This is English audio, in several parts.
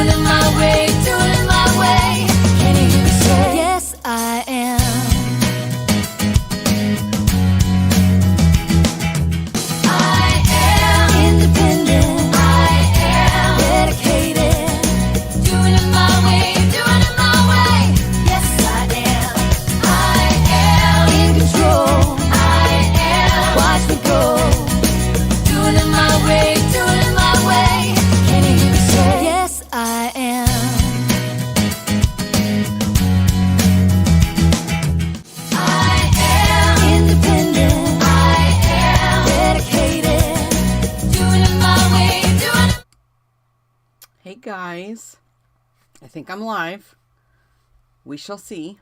Doing it my way, doing it my way. Can you hear me say, yes, I am. I am independent. I am dedicated. Doing it my way, doing it my way. Yes, I am. I am in control. I am. Watch me go. Doing it my way, doing it my way. Can you hear me say, yes, I am. I am independent. I am dedicated. Doing it my way, doing it. Hey guys, I think I'm live. We shall see.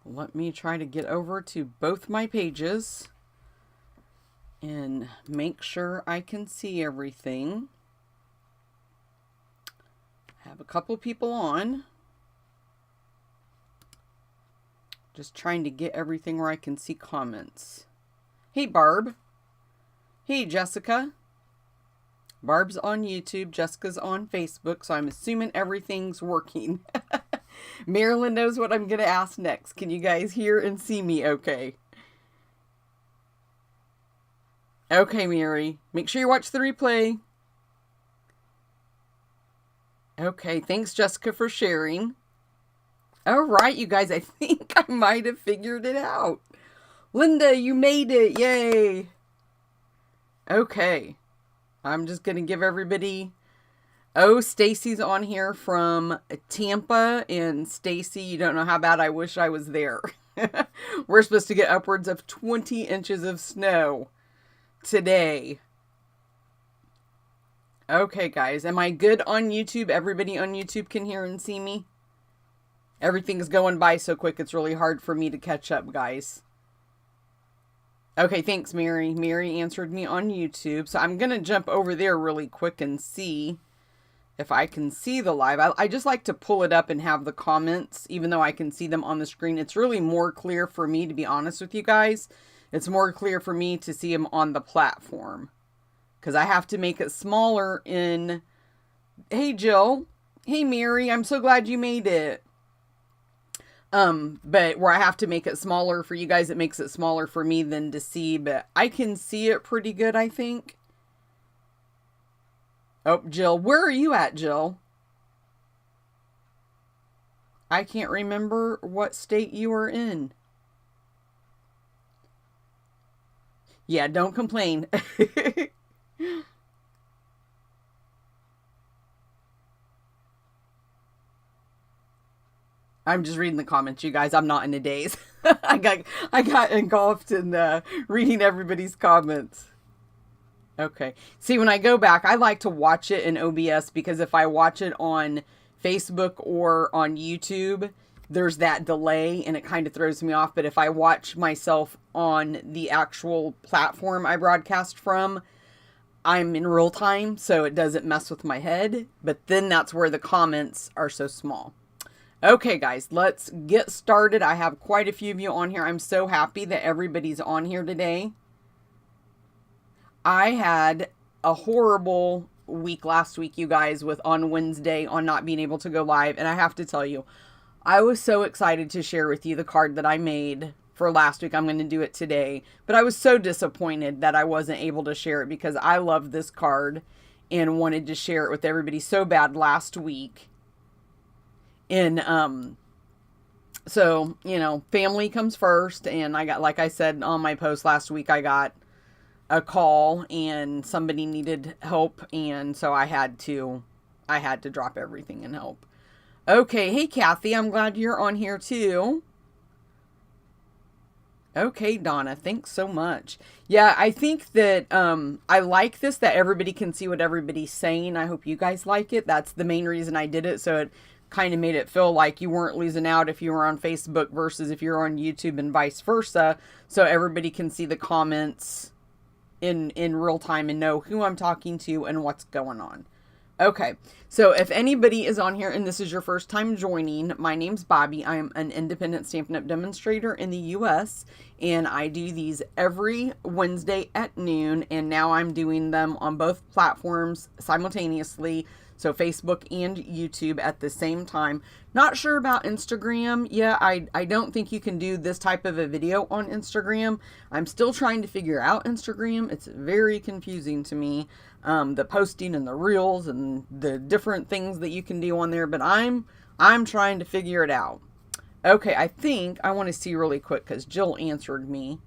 Let me try to get over to both my pages and make sure I can see everything. I have a couple people on. Just trying to get everything where I can see comments. Hey Barb. Hey Jessica. Barb's on YouTube, Jessica's on Facebook, so I'm assuming everything's working. Marilyn knows what I'm going to ask next. Can you guys hear and see me okay? Okay, Mary. Make sure you watch the replay. Okay, thanks Jessica for sharing. All right, you guys, I think I might have figured it out. Linda, you made it. Yay. Okay. I'm just going to give everybody... Oh, Stacy's on here from Tampa. And Stacy, you don't know how bad I wish I was there. We're supposed to get upwards of 20 inches of snow today. Okay, guys. Am I good on YouTube? Everybody on YouTube can hear and see me? Everything's going by so quick, it's really hard for me to catch up, guys. Okay, thanks, Mary. Mary answered me on YouTube. So I'm going to jump over there really quick and see if I can see the live. I just like to pull it up and have the comments, even though I can see them on the screen. It's really more clear for me, to be honest with you guys. It's more clear for me to see them on the platform, because I have to make it smaller in... Hey, Jill. Hey, Mary. I'm so glad you made it. But where I have to make it smaller for you guys, it makes it smaller for me than to see, but I can see it pretty good, I think. Oh, Jill, where are you at, Jill? I can't remember what state you are in. Yeah, don't complain. I'm just reading the comments, you guys. I'm not in a daze. I got engulfed in reading everybody's comments. Okay. See, when I go back, I like to watch it in OBS, because if I watch it on Facebook or on YouTube, there's that delay and it kind of throws me off. But if I watch myself on the actual platform I broadcast from, I'm in real time, so it doesn't mess with my head. But then that's where the comments are so small. Okay, guys, let's get started. I have quite a few of you on here. I'm so happy that everybody's on here today. I had a horrible week last week, you guys, on Wednesday on not being able to go live. And I have to tell you, I was so excited to share with you the card that I made for last week. I'm going to do it today. But I was so disappointed that I wasn't able to share it, because I love this card and wanted to share it with everybody so bad last week. And, so, you know, family comes first. And I got, like I said on my post last week, I got a call and somebody needed help. And so I had to drop everything and help. Okay. Hey, Kathy, I'm glad you're on here too. Okay, Donna, thanks so much. Yeah, I think that, I like this, that everybody can see what everybody's saying. I hope you guys like it. That's the main reason I did it. So it kind of made it feel like you weren't losing out if you were on Facebook versus if you're on YouTube, and vice versa. So everybody can see the comments in real time and know who I'm talking to and what's going on. Okay, so if anybody is on here and this is your first time joining, my name's Bobby. I am an independent Stampin' Up! Demonstrator in the U.S., and I do these every Wednesday at noon, and now I'm doing them on both platforms simultaneously, so Facebook and YouTube at the same time. Not sure about Instagram. Yeah, I don't think you can do this type of a video on Instagram. I'm still trying to figure out Instagram. It's very confusing to me. The posting and the reels and the different things that you can do on there, but I'm trying to figure it out. Okay, I think I want to see really quick because Jill answered me,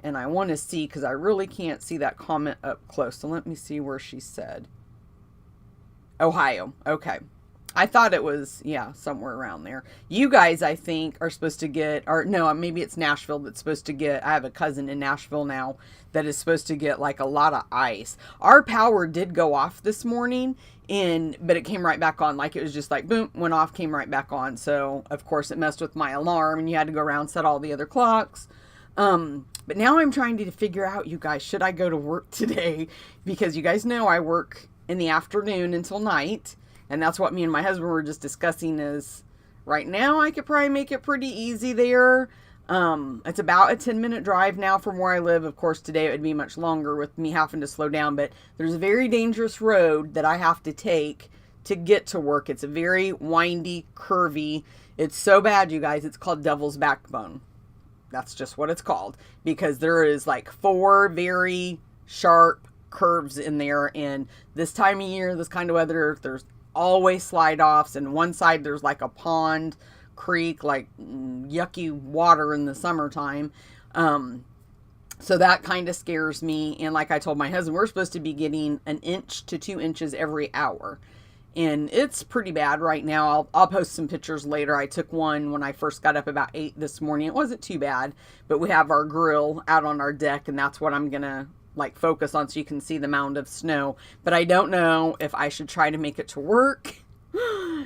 and I want to see because I really can't see that comment up close. So let me see where she said. Ohio. Okay. I thought it was, yeah, somewhere around there. You guys, I think, are supposed to get, or no, maybe it's Nashville that's supposed to get, I have a cousin in Nashville now that is supposed to get like a lot of ice. Our power did go off this morning, but it came right back on. Like it was just like, boom, went off, came right back on. So, of course, it messed with my alarm, and you had to go around, set all the other clocks. But now I'm trying to figure out, you guys, should I go to work today? Because you guys know I work in the afternoon until night. And that's what me and my husband were just discussing is right now I could probably make it pretty easy there. It's about a 10-minute drive now from where I live. Of course, today it would be much longer with me having to slow down, but there's a very dangerous road that I have to take to get to work. It's a very windy, curvy. It's so bad, you guys. It's called Devil's Backbone. That's just what it's called because there is like 4 very sharp curves in there. And this time of year, this kind of weather, there's always slide offs, and one side there's like a pond, creek, like yucky water in the summertime. So that kind of scares me. And like I told my husband, we're supposed to be getting 1 inch to 2 inches every hour, and it's pretty bad right now. I'll post some pictures later. I took one when I first got up about 8 this morning. It wasn't too bad, but we have our grill out on our deck, and that's what I'm gonna like focus on so you can see the mound of snow. But I don't know if I should try to make it to work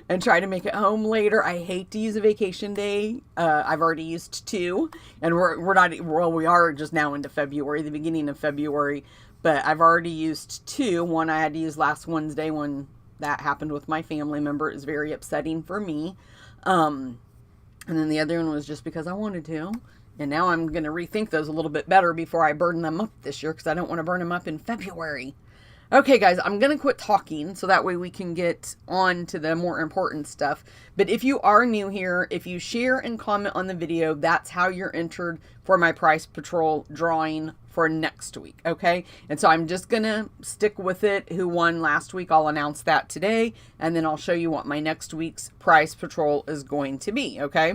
and try to make it home later. I hate to use a vacation day. I've already used 2, and we're not, well, we are just now into February, the beginning of February, but I've already used 2. One I had to use last Wednesday when that happened with my family member. It was very upsetting for me. And then the other one was just because I wanted to. And now I'm going to rethink those a little bit better before I burn them up this year because I don't want to burn them up in February. Okay, guys, I'm going to quit talking so that way we can get on to the more important stuff. But if you are new here, if you share and comment on the video, that's how you're entered for my Price Patrol drawing for next week, okay? And so I'm just going to stick with it. Who won last week, I'll announce that today, and then I'll show you what my next week's Price Patrol is going to be, okay?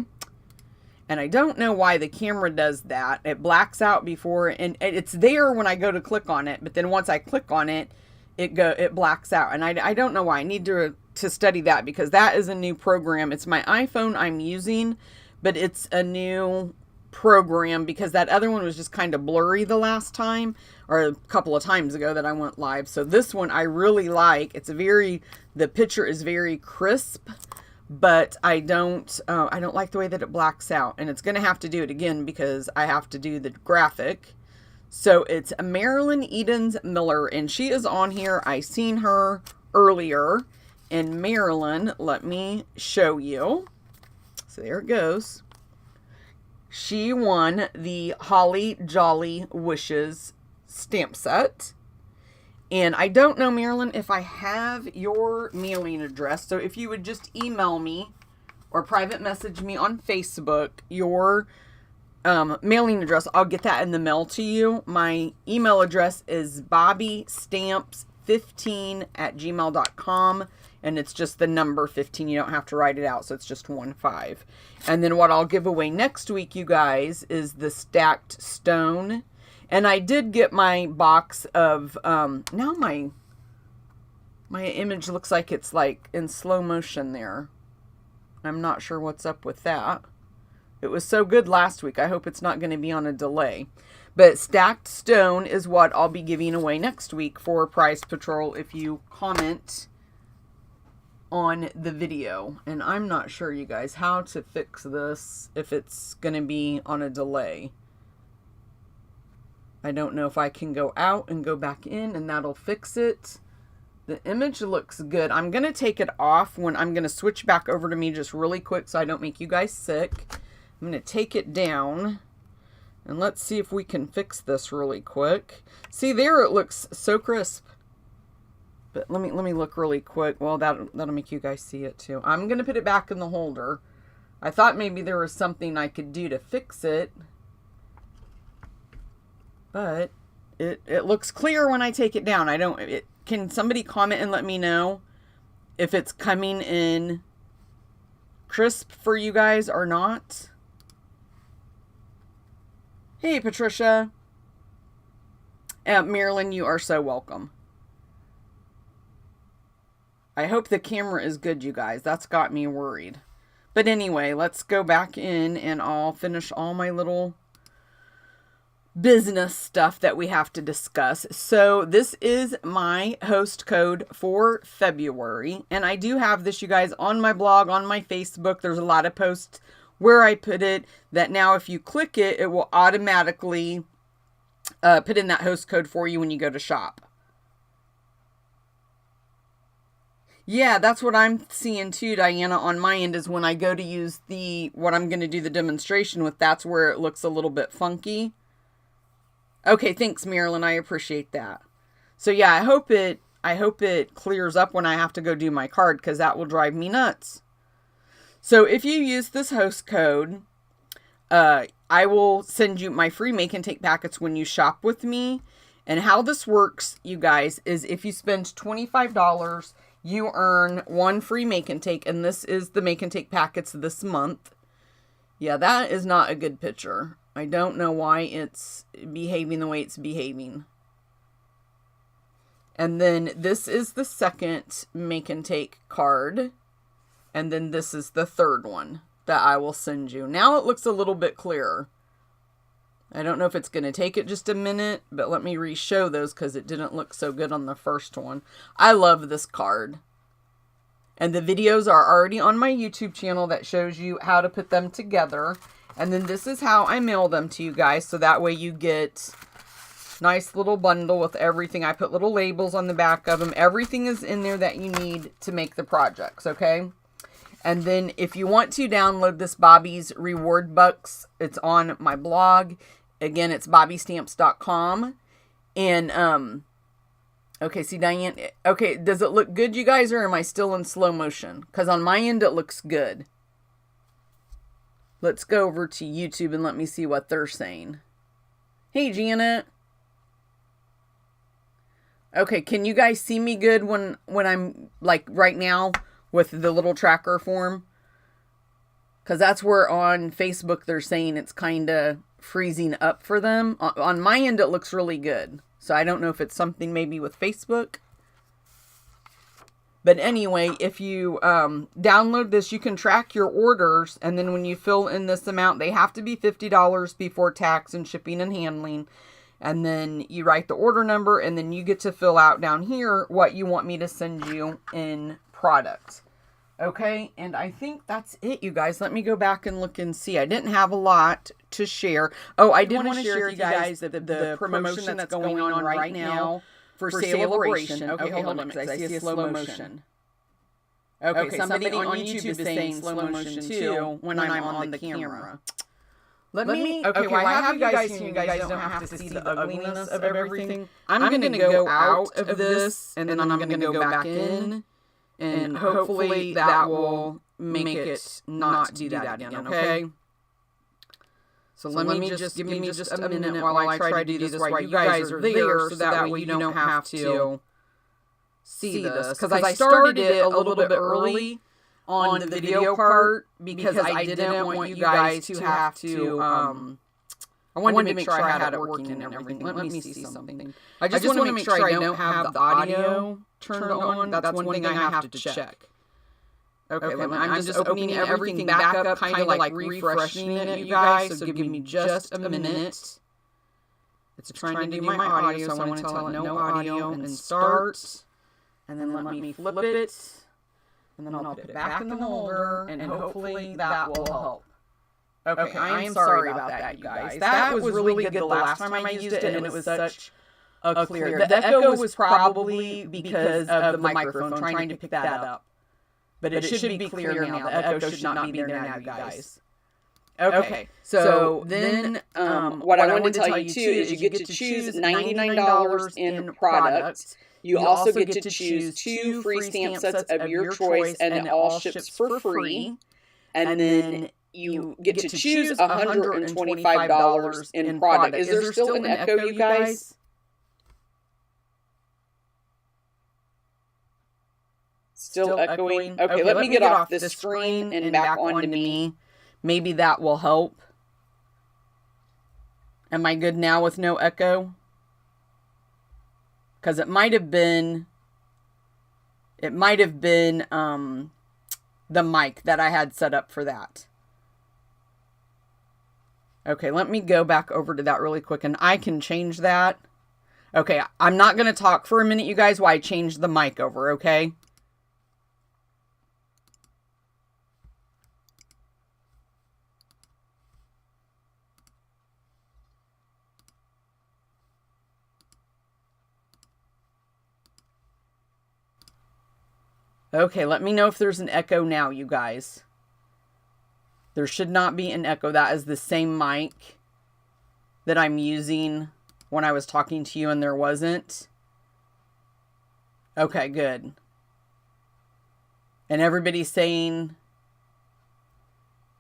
And I don't know why the camera does that. It blacks out before, and it's there when I go to click on it. But then once I click on it, it blacks out. And I don't know why. I need to study that because that is a new program. It's my iPhone I'm using, but it's a new program because that other one was just kind of blurry the last time or a couple of times ago that I went live. So this one I really like. The picture is very crisp. But I don't like the way that it blacks out, and it's going to have to do it again because I have to do the graphic. So it's Marilyn Edens Miller, and she is on here. I seen her earlier, and Marilyn, let me show you. So there it goes. She won the Holly Jolly Wishes stamp set. And I don't know, Marilyn, if I have your mailing address. So if you would just email me or private message me on Facebook your mailing address, I'll get that in the mail to you. My email address is bobbystamps15@gmail.com. And it's just the number 15. You don't have to write it out. So it's just 15. And then what I'll give away next week, you guys, is the stacked stone. And I did get my box of, now my image looks like it's like in slow motion there. I'm not sure what's up with that. It was so good last week. I hope it's not going to be on a delay. But stacked stone is what I'll be giving away next week for Price Patrol if you comment on the video. And I'm not sure, you guys, how to fix this if it's going to be on a delay. I don't know if I can go out and go back in and that'll fix it. The image looks good. I'm going to take it off when I'm going to switch back over to me just really quick so I don't make you guys sick. I'm going to take it down. And let's see if we can fix this really quick. See, there it looks so crisp. But let me look really quick. Well, that'll make you guys see it too. I'm going to put it back in the holder. I thought maybe there was something I could do to fix it. But it looks clear when I take it down. Can somebody comment and let me know if it's coming in crisp for you guys or not? Hey, Patricia. Marilyn, you are so welcome. I hope the camera is good, you guys. That's got me worried. But anyway, let's go back in and I'll finish all my little business stuff that we have to discuss. So this is my host code for February. And I do have this, you guys, on my blog, on my Facebook. There's a lot of posts where I put it that now if you click it, it will automatically put in that host code for you when you go to shop. Yeah, that's what I'm seeing too, Diana, on my end is when I go to use what I'm going to do the demonstration with, that's where it looks a little bit funky. Okay, thanks, Marilyn. I appreciate that. So yeah, I hope it clears up when I have to go do my card because that will drive me nuts. So if you use this host code, I will send you my free make and take packets when you shop with me. And how this works, you guys, is if you spend $25, you earn one free make and take. And this is the make and take packets this month. Yeah, that is not a good picture. I don't know why it's behaving the way it's behaving. And then this is the second make and take card. And then this is the third one that I will send you. Now it looks a little bit clearer. I don't know if it's going to take it just a minute, but let me re-show those because it didn't look so good on the first one. I love this card. And the videos are already on my YouTube channel that shows you how to put them together. And then this is how I mail them to you guys. So that way you get nice little bundle with everything. I put little labels on the back of them. Everything is in there that you need to make the projects, okay? And then if you want to download this Bobby's Reward Bucks, it's on my blog. Again, it's bobbystamps.com. And, okay, see, Diane, okay, does it look good, you guys, or am I still in slow motion? Because on my end, it looks good. Let's go over to YouTube and let me see what they're saying. Hey, Janet. Okay, can you guys see me good when I'm, like, right now with the little tracker form? Because that's where on Facebook they're saying it's kind of freezing up for them. On my end, it looks really good. So I don't know if it's something maybe with Facebook. But anyway, if you download this, you can track your orders. And then when you fill in this amount, they have to be $50 before tax and shipping and handling. And then you write the order number. And then you get to fill out down here what you want me to send you in product. Okay, and I think that's it, you guys. Let me go back and look and see. I didn't have a lot to share. Oh, I did want to share with you guys the promotion that's going on right now for Celebration. Okay, hold on, because I see a slow motion. Okay, somebody on YouTube is saying slow motion too when I'm on the camera. Let me, okay, while I have you guys here, you guys don't have to see the ugliness of everything. I'm going to go out of this, and then I'm going to go back in. And hopefully that will make it not do that again, okay? So let me just, give me just a minute while I try to do this while you guys are there, so that way you don't have to see this. Because I started it a little bit early on the video part, because I didn't want you guys to have to, I wanted to make sure I had it working and everything. Let me see something. I just want to make sure I don't have the audio turned on. That's one thing I have to check. Okay, I'm just opening everything back up, kind of like refreshing it, you guys. So give me just a minute. It's trying to do my audio, so I want to tell it no audio and start. And then let me flip it. And then I'll put it back in the holder, and hopefully that will help. Okay, I am sorry about that, you guys. That was really good the last time I used it, and it was such clear. The echo was probably because of the microphone trying to pick that up. But it should be clear now. The echo should not be there now, you guys. Okay, so then what I wanted to tell you too is you get to choose $99 in products. You also get to choose 2 free stamp sets of your choice, and it all ships for free. And then you get to choose $125 in product. Is there still an echo, you guys? Still echoing? Okay, let me get off this screen and back onto me. Maybe that will help. Am I good now with no echo? Because it might have been the mic that I had set up for that. Okay, let me go back over to that really quick, and I can change that. Okay, I'm not going to talk for a minute, you guys, while I change the mic over, okay? Okay, let me know if there's an echo now, you guys. There should not be an echo. That is the same mic that I'm using when I was talking to you and there wasn't. Okay, good. And everybody's saying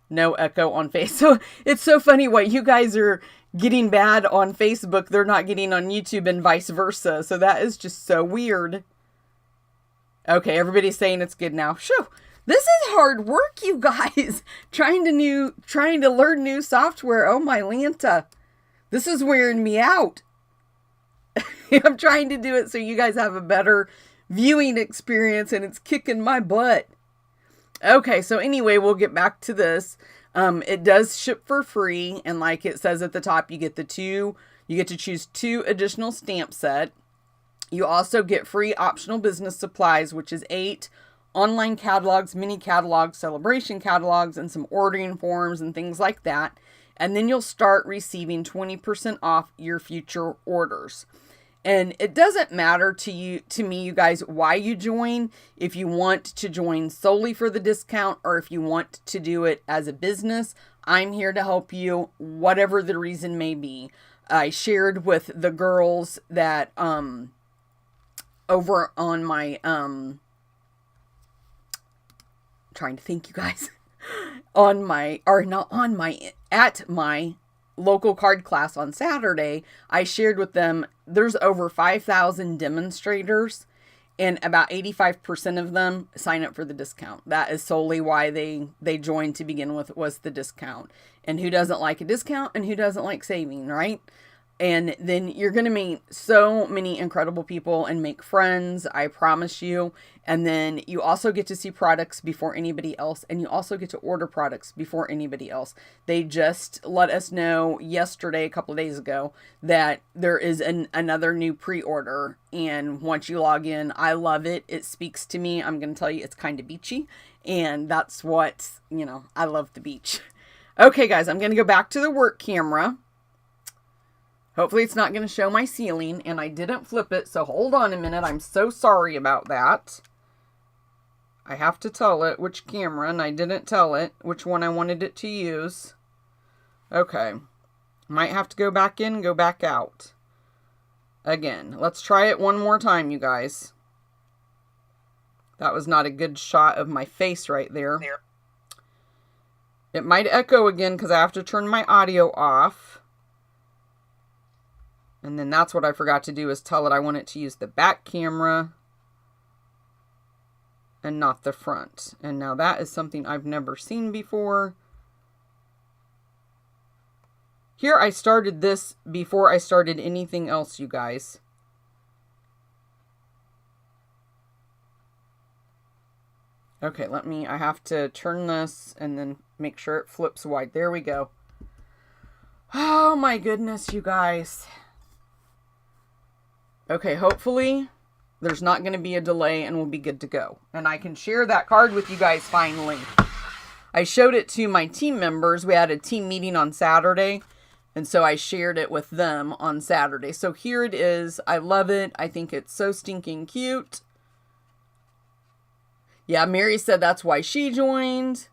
no echo on Facebook. So it's so funny what you guys are getting bad on Facebook, they're not getting on YouTube, and vice versa. So that is just so weird. Okay, everybody's saying it's good now. Shoo! This is hard work, you guys. trying to learn new software. Oh my Lanta. This is wearing me out. I'm trying to do it so you guys have a better viewing experience, and it's kicking my butt. Okay, so anyway, we'll get back to this. It does ship for free, and like it says at the top, you get to choose 2 additional stamp set. You also get free optional business supplies, which is 8 online catalogs, mini catalogs, celebration catalogs, and some ordering forms and things like that. And then you'll start receiving 20% off your future orders. And it doesn't matter to me, you guys, why you join. If you want to join solely for the discount, or if you want to do it as a business, I'm here to help you, whatever the reason may be. I shared with the girls that, over on my, trying to think, you guys, at my local card class on Saturday, I shared with them, there's over 5,000 demonstrators, and about 85% of them sign up for the discount. That is solely why they joined to begin with, was the discount. And who doesn't like a discount, and who doesn't like saving, right? And then you're going to meet so many incredible people and make friends, I promise you. And then you also get to see products before anybody else. And you also get to order products before anybody else. They just let us know yesterday, a couple of days ago, that there is another new pre-order. And once you log in, I love it. It speaks to me. I'm going to tell you, it's kind of beachy. And that's what, I love the beach. Okay, guys, I'm going to go back to the work camera. Hopefully it's not going to show my ceiling, and I didn't flip it, so hold on a minute. I'm so sorry about that. I have to tell it which camera, and I didn't tell it which one I wanted it to use. Okay. Might have to go back in, go back out. Again, let's try it one more time, you guys. That was not a good shot of my face right there. It might echo again because I have to turn my audio off. And then that's what I forgot to do, is tell it I want it to use the back camera and not the front. And now that is something I've never seen before. Here, I started this before I started anything else, you guys. Okay, I have to turn this and then make sure it flips wide. There we go. Oh my goodness, you guys. Okay, hopefully there's not going to be a delay and we'll be good to go. And I can share that card with you guys finally. I showed it to my team members. We had a team meeting on Saturday. And so I shared it with them on Saturday. So here it is. I love it. I think it's so stinking cute. Yeah, Mary said that's why she joined.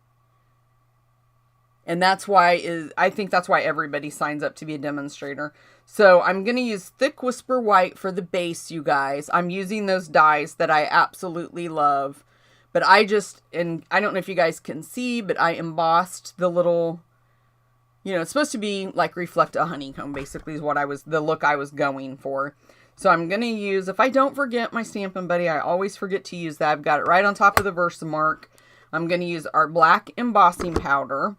And that's why I think that's why everybody signs up to be a demonstrator. So I'm going to use Thick Whisper White for the base, you guys. I'm using those dyes that I absolutely love. But and I don't know if you guys can see, but I embossed the little, it's supposed to be like reflect a honeycomb, basically is the look I was going for. So I'm going to use, if I don't forget my Stampin' Buddy, I always forget to use that. I've got it right on top of the Versamark. I'm going to use our black embossing powder.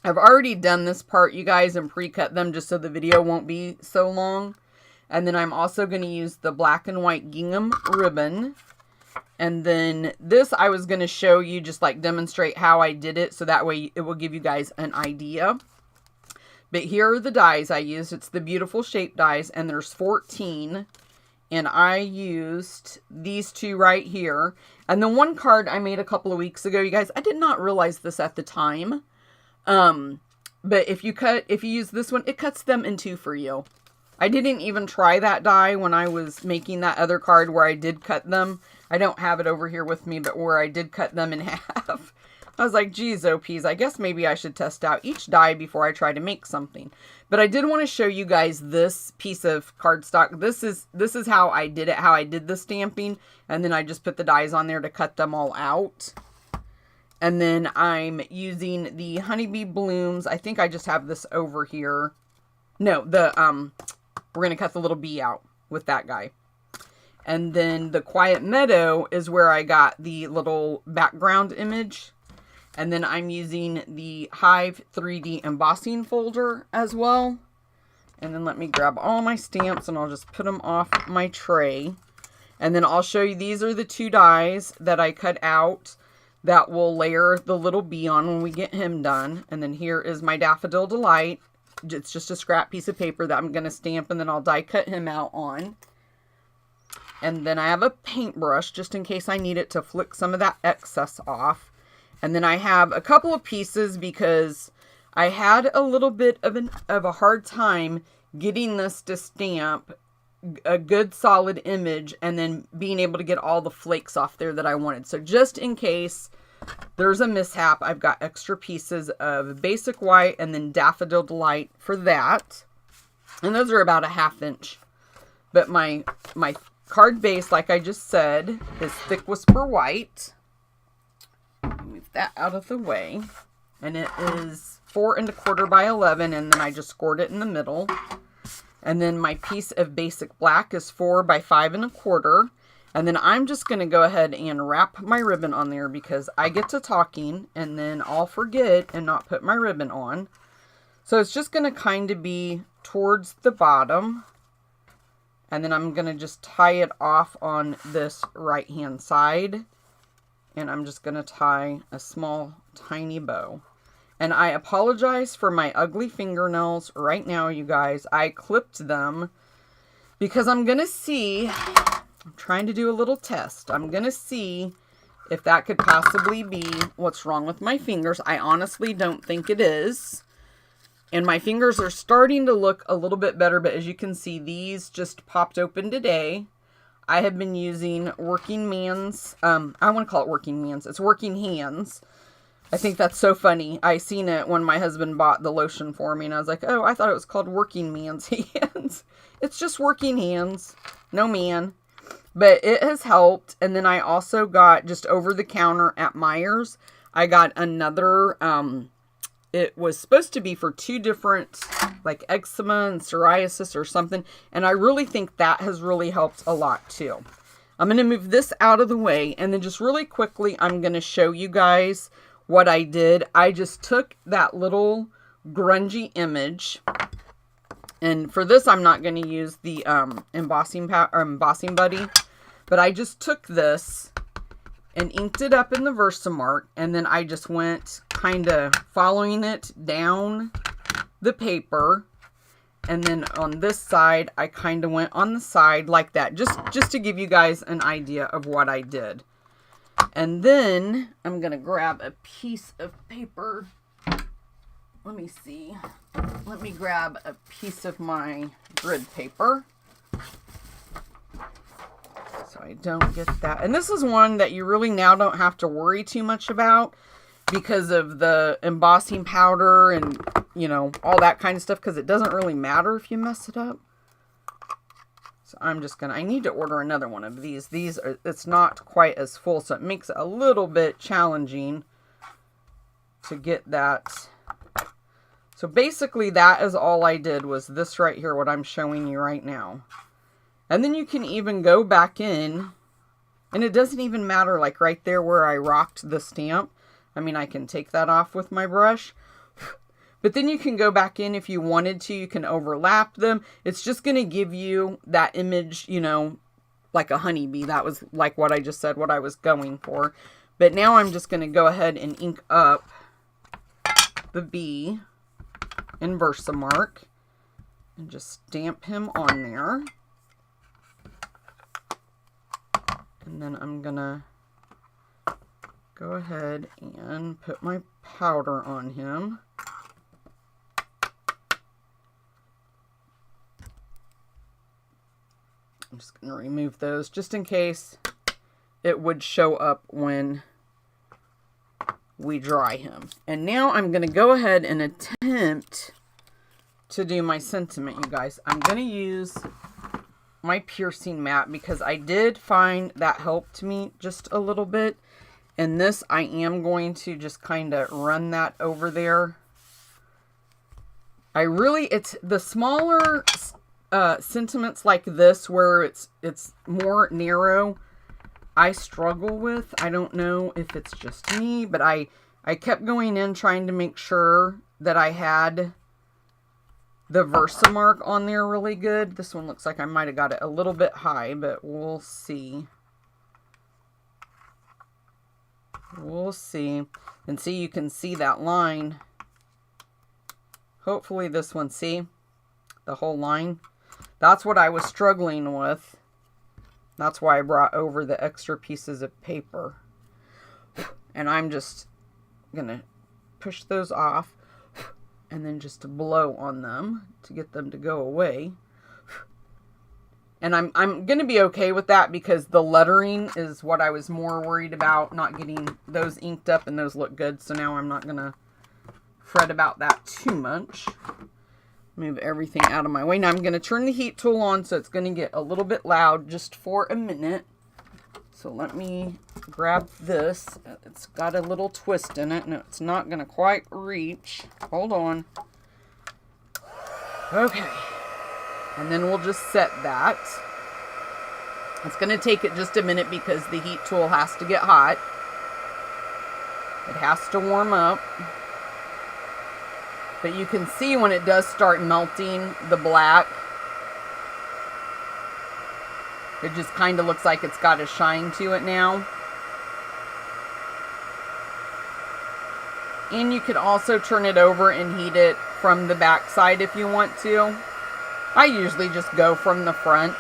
I've already done this part, you guys, and pre-cut them just so the video won't be so long. And then I'm also going to use the black and white gingham ribbon. And then this I was going to show you, just like demonstrate how I did it, so that way it will give you guys an idea. But here are the dies I used. It's the Beautiful Shape dies, and there's 14. And I used these two right here. And the one card I made a couple of weeks ago, you guys, I did not realize this at the time. But if you use this one, it cuts them in two for you. I didn't even try that die when I was making that other card where I did cut them. I don't have it over here with me, but where I did cut them in half. I was like, geez, OPs, I guess maybe I should test out each die before I try to make something. But I did want to show you guys this piece of cardstock. This is how I did it, how I did the stamping. And then I just put the dies on there to cut them all out. And then I'm using the Honeybee Blooms. I think I just have this over here. No, we're going to cut the little bee out with that guy. And then the Quiet Meadow is where I got the little background image. And then I'm using the Hive 3D embossing folder as well. And then let me grab all my stamps and I'll just put them off my tray. And then I'll show you, these are the two dies that I cut out that will layer the little bee on when we get him done. And then here is my Daffodil Delight. It's just a scrap piece of paper that I'm going to stamp and then I'll die cut him out on. And then I have a paintbrush just in case I need it to flick some of that excess off. And then I have a couple of pieces because I had a little bit of a hard time getting this to stamp a good solid image and then being able to get all the flakes off there that I wanted. So just in case there's a mishap, I've got extra pieces of Basic White and then Daffodil Delight for that. And those are about a 1/2 inch. But my card base, like I just said, is Thick Whisper White. Move that out of the way. And it is 4 1/4 by 11, and then I just scored it in the middle. And then my piece of Basic Black is 4 by 5 1/4. And then I'm just going to go ahead and wrap my ribbon on there because I get to talking and then I'll forget and not put my ribbon on. So it's just going to kind of be towards the bottom. And then I'm going to just tie it off on this right hand side. And I'm just going to tie a small, tiny bow. And I apologize for my ugly fingernails right now, you guys. I clipped them because I'm going to see, I'm trying to do a little test. I'm going to see if that could possibly be what's wrong with my fingers. I honestly don't think it is. And my fingers are starting to look a little bit better, but as you can see, these just popped open today. I have been using Working Man's, I want to call it Working Man's. It's Working Hands. I think that's so funny. I seen it when my husband bought the lotion for me, and I was like, oh, I thought it was called Working Man's Hands. It's just Working Hands. No man. But it has helped. And then I also got, just over the counter at Meijer's, I got another, it was supposed to be for 2 different, like eczema and psoriasis or something. And I really think that has really helped a lot too. I'm going to move this out of the way. And then just really quickly, I'm going to show you guys what I did. I just took that little grungy image. And for this, I'm not going to use the embossing buddy. But I just took this and inked it up in the Versamark, and then I just went kind of following it down the paper, and then on this side I kind of went on the side like that, just to give you guys an idea of what I did. And then I'm gonna grab a piece of paper let me see. Let me grab a piece of my grid paper so I don't get that. And this is one that you really now don't have to worry too much about because of the embossing powder and, you know, all that kind of stuff, because it doesn't really matter if you mess it up. So I'm just gonna, I need to order another one of these. These are, it's not quite as full, so it makes it a little bit challenging to get that. So basically that is all I did, was this right here, what I'm showing you right now. And then you can even go back in, and it doesn't even matter, like right there where I rocked the stamp. I mean, I can take that off with my brush. But then you can go back in if you wanted to. You can overlap them. It's just going to give you that image, you know, like a honeybee. That was like what I just said, what I was going for. But now I'm just going to go ahead and ink up the bee in Versamark and just stamp him on there. And then I'm going to go ahead and put my powder on him. I'm just going to remove those just in case it would show up when we dry him. And now I'm going to go ahead and attempt to do my sentiment, you guys. I'm going to use my piercing mat because I did find that helped me just a little bit. And this, I am going to just kind of run that over there. I really, it's the smaller sentiments like this where it's more narrow, I struggle with. I don't know if it's just me, but I kept going in trying to make sure that I had the Versamark on there really good. This one looks like I might have got it a little bit high, but we'll see. We'll see. And see, you can see that line. Hopefully this one, see? The whole line. That's what I was struggling with. That's why I brought over the extra pieces of paper. And I'm just going to push those off and then just blow on them to get them to go away. And I'm going to be okay with that because the lettering is what I was more worried about, not getting those inked up, and those look good. So now I'm not going to fret about that too much. Move everything out of my way. Now I'm going to turn the heat tool on, so it's going to get a little bit loud just for a minute. So let me grab this. It's got a little twist in it, and it's not going to quite reach. Hold on. Okay. And then we'll just set that. It's going to take it just a minute because the heat tool has to get hot. It has to warm up. But you can see when it does start melting the black, it just kind of looks like it's got a shine to it now. And you could also turn it over and heat it from the back side if you want to. I usually just go from the front.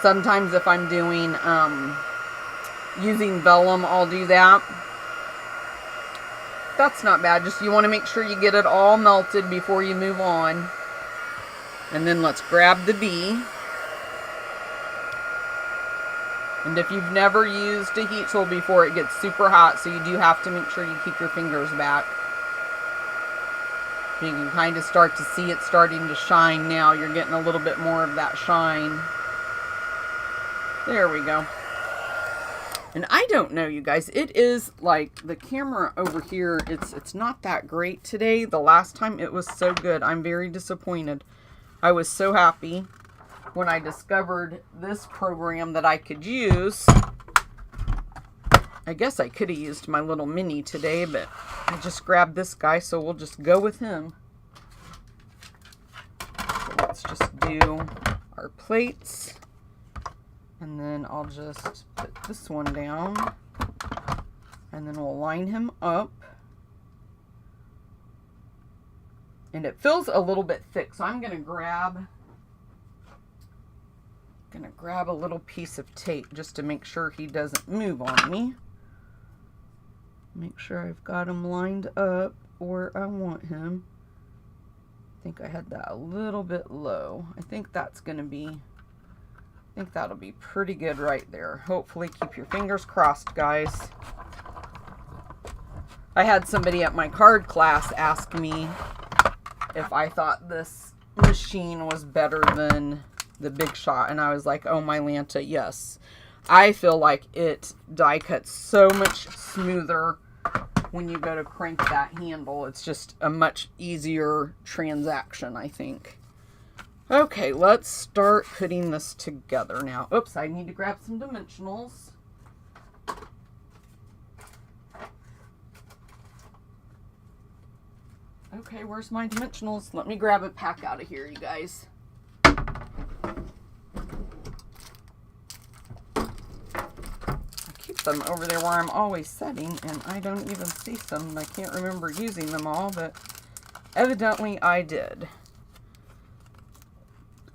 Sometimes if I'm doing, using vellum, I'll do that. That's not bad. Just you want to make sure you get it all melted before you move on. And then let's grab the bee. And if you've never used a heat tool before, it gets super hot, so you do have to make sure you keep your fingers back. You can kind of start to see it starting to shine now. You're getting a little bit more of that shine. There we go. And I don't know, you guys. It is like the camera over here, it's not that great today. The last time it was so good. I'm very disappointed. I was so happy when I discovered this program that I could use. I guess I could have used my little mini today, but I just grabbed this guy, so we'll just go with him. So let's just do our plates. And then I'll just put this one down. And then we'll line him up. And it feels a little bit thick, so I'm gonna grab a little piece of tape just to make sure he doesn't move on me. Make sure I've got him lined up. where I want him. I think I had that a little bit low. I think that's going to be, I think that'll be pretty good right there. Hopefully, keep your fingers crossed, guys. I had somebody at my card class ask me if I thought this machine was better than the Big Shot, and I was like, oh my Lanta, yes. I feel like it die cuts so much smoother when you go to crank that handle. It's just a much easier transaction, I think. Okay, let's start putting this together now. Oops, I need to grab some dimensionals. Okay, where's my dimensionals? Let me grab a pack out of here, you guys. Them over there where I'm always setting, and I don't even see some. I can't remember using them all, but evidently I did.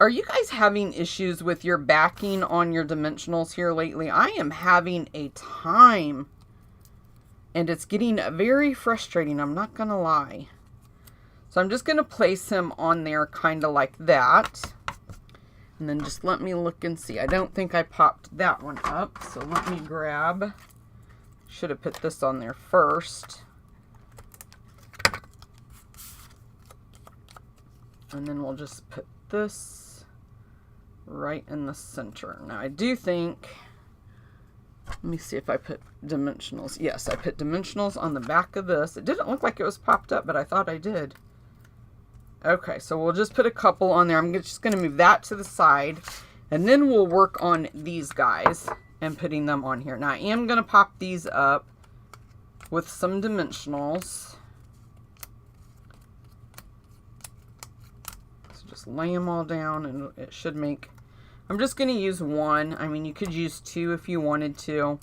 Are you guys having issues with your backing on your dimensionals here lately? I am having a time, and it's getting very frustrating. I'm not gonna lie. So I'm just gonna place him on there kind of like that. And then just let me look and see. I don't think I popped that one up. So let me grab. Should have put this on there first. And then we'll just put this right in the center. Now I do think, let me see if I put dimensionals. Yes, I put dimensionals on the back of this. It didn't look like it was popped up, but I thought I did. Okay, so we'll just put a couple on there. I'm just going to move that to the side. And then we'll work on these guys and putting them on here. Now, I am going to pop these up with some dimensionals. So just lay them all down and it should make... I'm just going to use one. I mean, you could use two if you wanted to.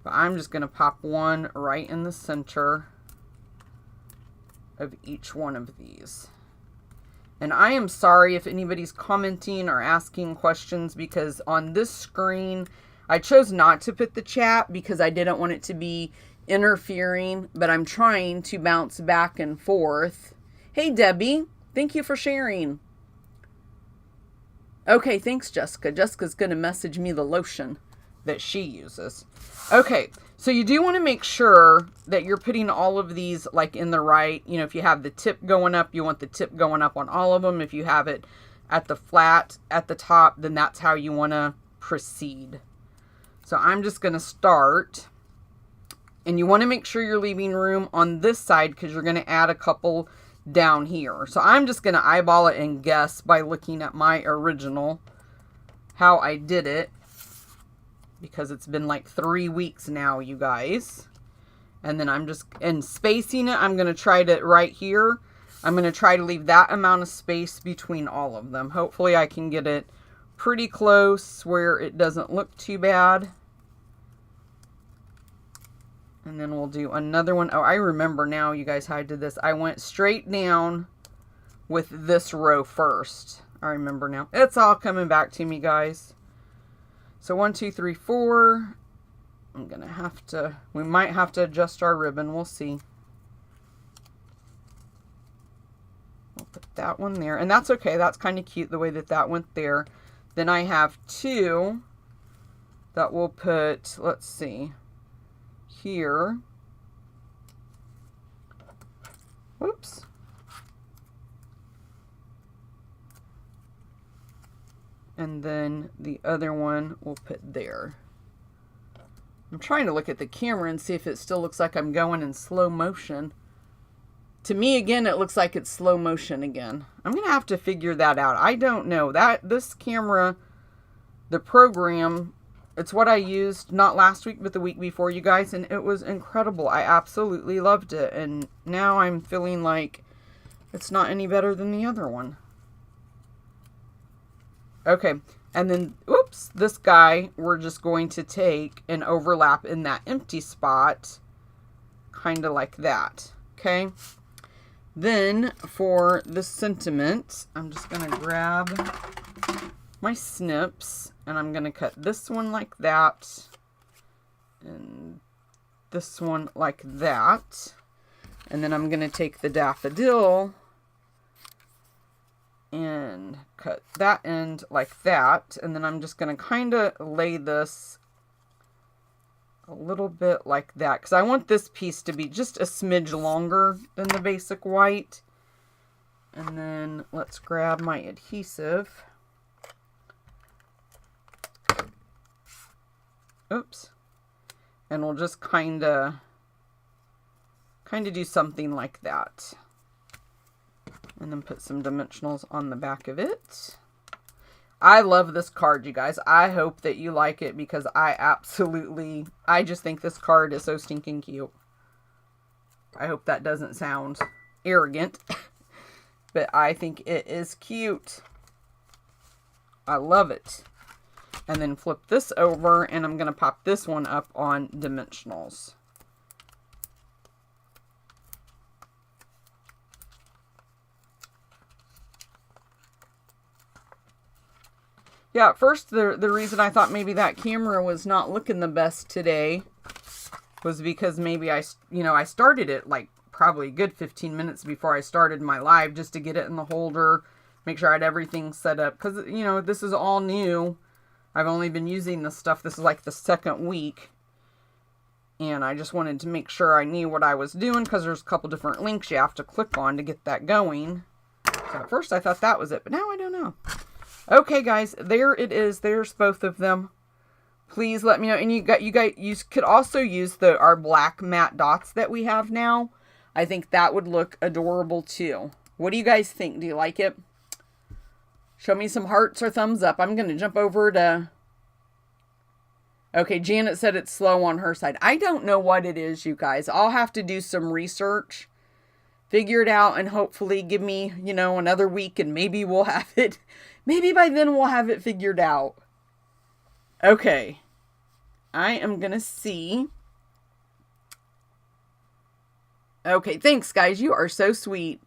But I'm just going to pop one right in the center of each one of these. And I am sorry if anybody's commenting or asking questions, because on this screen, I chose not to put the chat because I didn't want it to be interfering, but I'm trying to bounce back and forth. Hey, Debbie, thank you for sharing. Okay, thanks, Jessica. Jessica's going to message me the lotion that she uses. Okay, so you do want to make sure that you're putting all of these like in the right, you know, if you have the tip going up, you want the tip going up on all of them. If you have it at the flat at the top, then that's how you want to proceed. So I'm just going to start, and you want to make sure you're leaving room on this side because you're going to add a couple down here. So I'm just going to eyeball it and guess by looking at my original how I did it, because it's been like 3 weeks now, you guys. And then I'm just, and spacing it, I'm going to try to, right here, I'm going to try to leave that amount of space between all of them. Hopefully I can get it pretty close where it doesn't look too bad. And then we'll do another one. Oh, I remember now, you guys, how I did this. I went straight down with this row first. I remember now. It's all coming back to me, guys. So 1, 2, 3, 4. I'm going to have to, we might have to adjust our ribbon. We'll see. We'll put that one there. And that's okay. That's kind of cute the way that that went there. Then I have 2 that we'll put, let's see, here. Whoops. And then the other one we'll put there. I'm trying to look at the camera and see if it still looks like I'm going in slow motion. To me, again, it looks like it's slow motion again. I'm going to have to figure that out. I don't know. This camera, the program, it's what I used not last week, but the week before, you guys, and it was incredible. I absolutely loved it. And now I'm feeling like it's not any better than the other one. Okay, and then, oops, this guy, we're just going to take and overlap in that empty spot, kind of like that, okay? Then, for the sentiment, I'm just going to grab my snips, and I'm going to cut this one like that, and this one like that. And then I'm going to take the daffodil and cut that end like that. And then I'm just going to kind of lay this a little bit like that, because I want this piece to be just a smidge longer than the basic white. And then let's grab my adhesive. Oops. And we'll just kind of do something like that. And then put some dimensionals on the back of it. I love this card, you guys. I hope that you like it, because I just think this card is so stinking cute. I hope that doesn't sound arrogant, but I think it is cute. I love it. And then flip this over, and I'm going to pop this one up on dimensionals. Yeah, at first, the reason I thought maybe that camera was not looking the best today was because maybe I started it like probably a good 15 minutes before I started my live, just to get it in the holder, make sure I had everything set up. Because, this is all new. I've only been using this stuff. This is like the second week. And I just wanted to make sure I knew what I was doing, because there's a couple different links you have to click on to get that going. So at first I thought that was it, but now I don't know. Okay, guys, there it is. There's both of them. Please let me know. And you could also use our black matte dots that we have now. I think that would look adorable too. What do you guys think? Do you like it? Show me some hearts or thumbs up. I'm going to jump over to... Okay, Janet said it's slow on her side. I don't know what it is, you guys. I'll have to do some research, figure it out, and hopefully give me, another week, and maybe we'll have it. Maybe by then we'll have it figured out. Okay. I am going to see. Okay, thanks, guys. You are so sweet.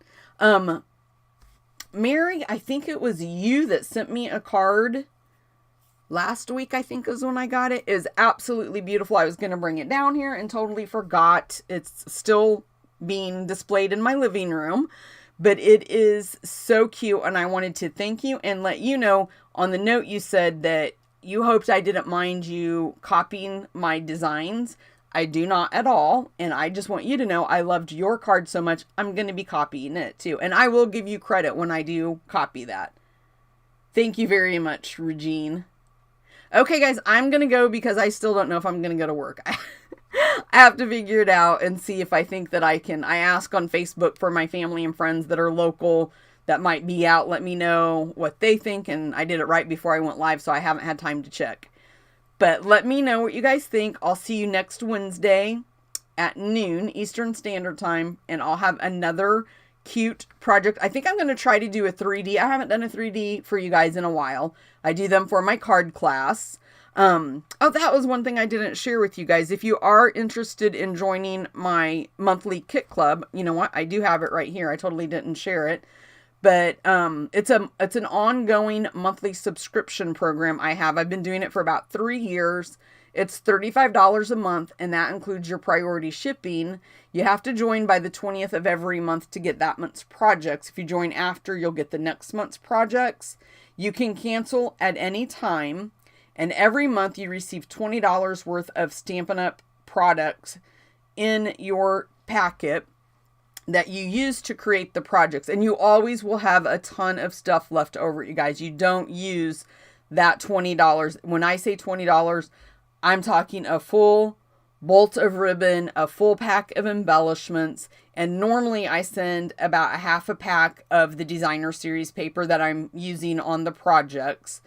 Mary, I think it was you that sent me a card last week, I think is when I got it. It is absolutely beautiful. I was going to bring it down here and totally forgot. It's still being displayed in my living room. But it is so cute, and I wanted to thank you and let you know on the note you said that you hoped I didn't mind you copying my designs. I do not at all, and I just want you to know I loved your card so much, I'm going to be copying it too. And I will give you credit when I do copy that. Thank you very much, Regine. Okay, guys, I'm going to go because I still don't know if I'm going to go to work. I have to figure it out and see if I think that I can. I ask on Facebook for my family and friends that are local that might be out. Let me know what they think. And I did it right before I went live, so I haven't had time to check. But let me know what you guys think. I'll see you next Wednesday at noon Eastern Standard Time. And I'll have another cute project. I think I'm going to try to do a 3D. I haven't done a 3D for you guys in a while. I do them for my card class. Oh, that was one thing I didn't share with you guys. If you are interested in joining my monthly kit club, you know what? I do have it right here. I totally didn't share it. But it's an ongoing monthly subscription program I have. I've been doing it for about 3 years. It's $35 a month, and that includes your priority shipping. You have to join by the 20th of every month to get that month's projects. If you join after, you'll get the next month's projects. You can cancel at any time. And every month you receive $20 worth of Stampin' Up! Products in your packet that you use to create the projects. And you always will have a ton of stuff left over, you guys. You don't use that $20. When I say $20, I'm talking a full bolt of ribbon, a full pack of embellishments. And normally I send about a half a pack of the designer series paper that I'm using on the projects.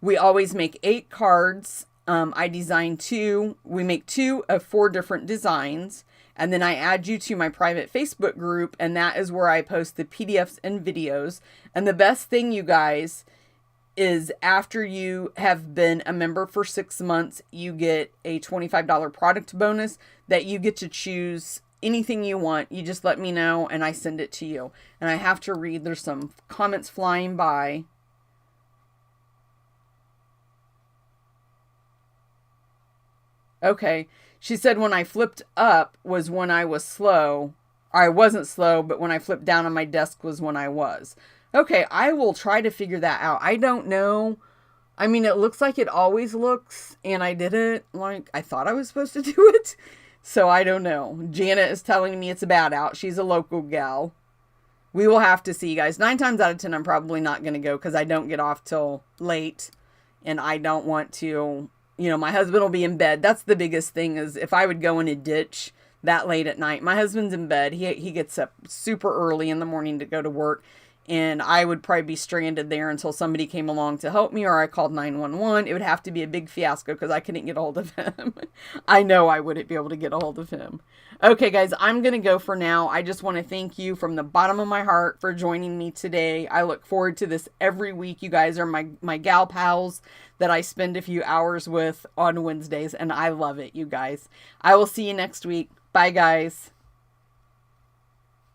We always make 8 cards. I design 2. We make 2 of 4 different designs. And then I add you to my private Facebook group. And that is where I post the PDFs and videos. And the best thing, you guys, is after you have been a member for 6 months, you get a $25 product bonus that you get to choose anything you want. You just let me know and I send it to you. And I have to read. There's some comments flying by. Okay. She said when I flipped up was when I was slow. I wasn't slow, but when I flipped down on my desk was when I was. Okay, I will try to figure that out. I don't know. I mean, it looks like it always looks, and I did it like I thought I was supposed to do it. So I don't know. Janet is telling me it's bad out. She's a local gal. We will have to see, guys. 9 times out of 10, I'm probably not going to go because I don't get off till late, and I don't want to, my husband will be in bed. That's the biggest thing is if I would go in a ditch that late at night. My husband's in bed. He gets up super early in the morning to go to work. And I would probably be stranded there until somebody came along to help me or I called 911. It would have to be a big fiasco because I couldn't get a hold of him. I know I wouldn't be able to get a hold of him. Okay, guys, I'm going to go for now. I just want to thank you from the bottom of my heart for joining me today. I look forward to this every week. You guys are my gal pals that I spend a few hours with on Wednesdays, and I love it, you guys. I will see you next week. Bye, guys.